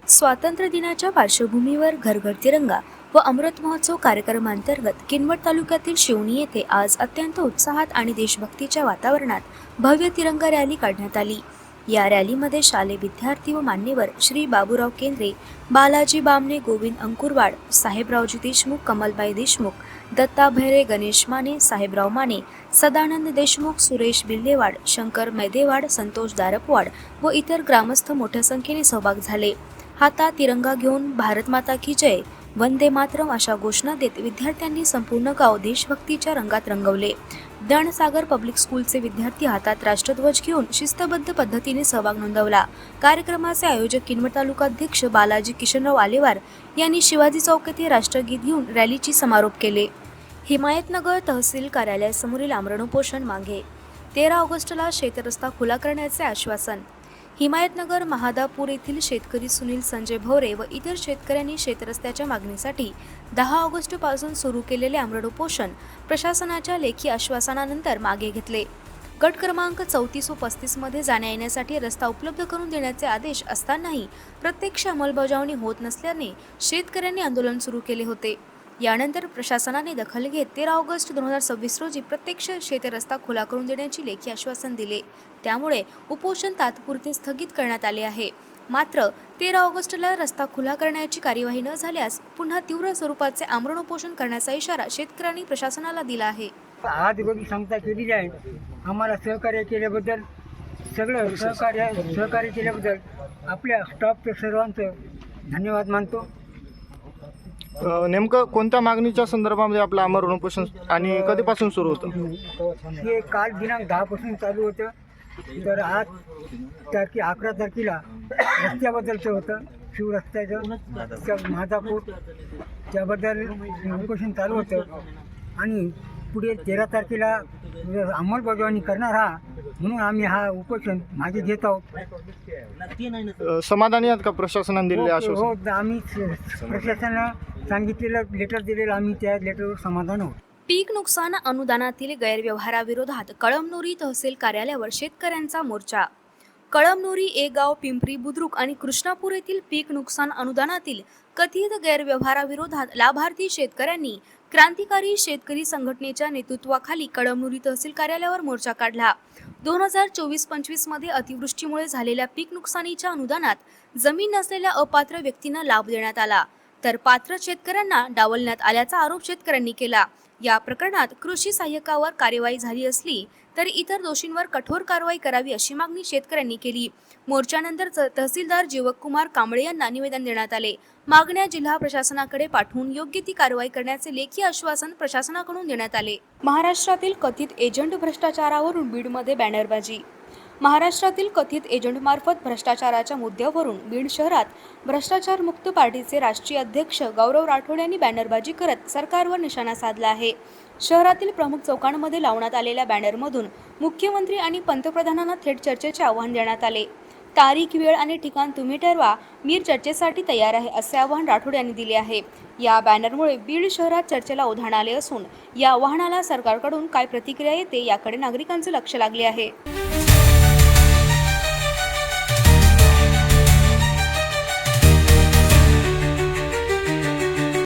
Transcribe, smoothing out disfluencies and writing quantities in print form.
स्वातंत्र्य दिनाच्या पार्श्वभूमीवर घर घर तिरंगा व अमृत महोत्सव कार्यक्रमांतर्गत किनवट तालुक्यातील शिवणी येथे आज अत्यंत उत्साहात आणि देशभक्तीच्या वातावरणात भव्य तिरंगा रॅली काढण्यात आली। या रॅलीमध्ये शालेय विद्यार्थी व मान्यवर श्री बाबूराव केंद्रे, बालाजी बामणे, गोविंद अंकुरवाड, साहेबरावजी देशमुख, कमलबाई देशमुख, दत्ता भैरे, गणेश माने, साहेबराव माने, सदानंद देशमुख, सुरेश बिल्लेवाड, शंकर मैदेवाड, संतोष दारपवाड व इतर ग्रामस्थ मोठ्या संख्येने सहभाग झाले। हातात तिरंगा घेऊन भारत माता की जय, वंदे मातरम अशा घोषणा देत विद्यार्थ्यांनी संपूर्ण गाव देशभक्तीच्या रंगात रंगवले। दणसागर पब्लिक स्कूलचे विद्यार्थी हातात राष्ट्रध्वज घेऊन शिस्तबद्ध पद्धतीने सहभाग नोंदवला। कार्यक्रमाचे आयोजक किनवट तालुकाध्यक्ष बालाजी किशनराव आलेवार यांनी शिवाजी चौक येथे राष्ट्रगीत घेऊन रॅलीची समारोप केले। हिमायतनगर तहसील कार्यालयासमोरील आमरण उपोषण मागे 13 ऑगस्टला शेतरस्ता खुला करण्याचे आश्वासन। हिमायतनगर महादापूर येथील शेतकरी सुनील संजय भोरे व इतर शेतकऱ्यांनी शेतरस्त्याच्या मागणीसाठी 10 ऑगस्टपासून सुरू केलेले आमरण उपोषण प्रशासनाच्या लेखी आश्वासनानंतर मागे घेतले। गट क्रमांक 34 व 35 मध्ये जाण्या येण्यासाठी रस्ता उपलब्ध करून देण्याचे आदेश असतानाही प्रत्यक्ष अंमलबजावणी होत नसल्याने शेतकऱ्यांनी आंदोलन सुरू केले होते। यानंतर प्रशासनाने दखल घेत 13 ऑगस्ट 2026 रोजी प्रत्यक्ष शेतरस्ता खुला करून देण्याची लेखी आश्वासन दिले। त्यामुळे उपोषण तात्पुरते स्थगित करण्यात आले आहे। मात्र 13 ऑगस्टला रस्ता खुला करण्याची कार्यवाही न झाल्यास पुन्हा तीव्र स्वरूपाचे आमरण उपोषण करण्याचा इशारा शेतकऱ्यांनी प्रशासनाला दिला आहे। आज रोजी सांगता केली आहे। आम्हाला सहकार्य केल्याबद्दल सगळं सहकार्य केल्याबद्दल आपल्या स्टाफचे सर्वांचं धन्यवाद मानतो। नेमकं कोणत्या मागणीच्या संदर्भामध्ये आपलं आमरण उपोषण आणि कधीपासून सुरू होतं? हे काल दिनांक 10 पासून चालू होतं, तर आज 11 तारखेला रस्त्याबद्दलचं होतं, शिवरस्त्याचं महादापूर त्याबद्दल उपोषण चालू होतं आणि पुढे 13 तारखेला अंमलबजावणी करणार म्हणून आम्ही हा उपोषण मागे घेत आहोत। समाधानी आहात का प्रशासनाने दिलेले आश्वासन? हो, आम्ही प्रशासनानं सांगितलेलं लेटर दिलेलं आम्ही त्या लेटरवर समाधान आहोत। पीक नुकसान अनुदानातील गैरव्यवहाराविरोधात कळमनुरी तहसील कार्यालयावर शेतकऱ्यांचा मोर्चा। कळमनुरी, एगाव, पिंपरी बुद्रुक आणि कृष्णापूर येथील पीक नुकसान अनुदानातील कथित गैरव्यवहाराविरोधात लाभार्थी शेतकऱ्यांनी क्रांतिकारी शेतकरी संघटनेच्या नेतृत्वाखाली कळमनुरी तहसील कार्यालयावर मोर्चा काढला। 2024-25 मध्ये अतिवृष्टीमुळे झालेल्या पीक नुकसानीच्या अनुदानात जमीन नसलेल्या अपात्र व्यक्तींना लाभ देण्यात आला, तर पात्र शेतकऱ्यांना डावलण्यात आल्याचा आरोप शेतकऱ्यांनी केला। या प्रकरणात कृषी सहाय्यकावर कार्यवाही झाली असली तरी इतर दोषींवर कठोर कारवाई करावी अशी मागणी शेतकऱ्यांनी केली। मोर्चानंतर तहसीलदार जीवकुमार कांबळे यांना निवेदन देण्यात आले। मागण्या जिल्हा प्रशासनाकडे पाठवून योग्य ती कारवाई करण्याचे लेखी आश्वासन प्रशासनाकडून देण्यात आले। महाराष्ट्रातील कथित एजंट भ्रष्टाचारावरून बीडमध्ये बॅनरबाजी। महाराष्ट्रातील कथित एजंटमार्फत भ्रष्टाचाराच्या मुद्द्यावरून बीड शहरात भ्रष्टाचार मुक्त पार्टीचे राष्ट्रीय अध्यक्ष गौरव राठोड यांनी बॅनरबाजी करत सरकारवर निशाणा साधला आहे। शहरातील प्रमुख चौकांमध्ये लावण्यात आलेल्या बॅनरमधून मुख्यमंत्री आणि पंतप्रधानांना थेट चर्चेचे आवाहन देण्यात आले। तारीख, वेळ आणि ठिकाण तुम्ही ठरवा, मी चर्चेसाठी तयार आहे असे आवाहन राठोड यांनी दिले आहे। या बॅनरमुळे बीड शहरात चर्चेला उधाण आले असून या आवाहनाला सरकारकडून काय प्रतिक्रिया येते याकडे नागरिकांचे लक्ष लागले आहे।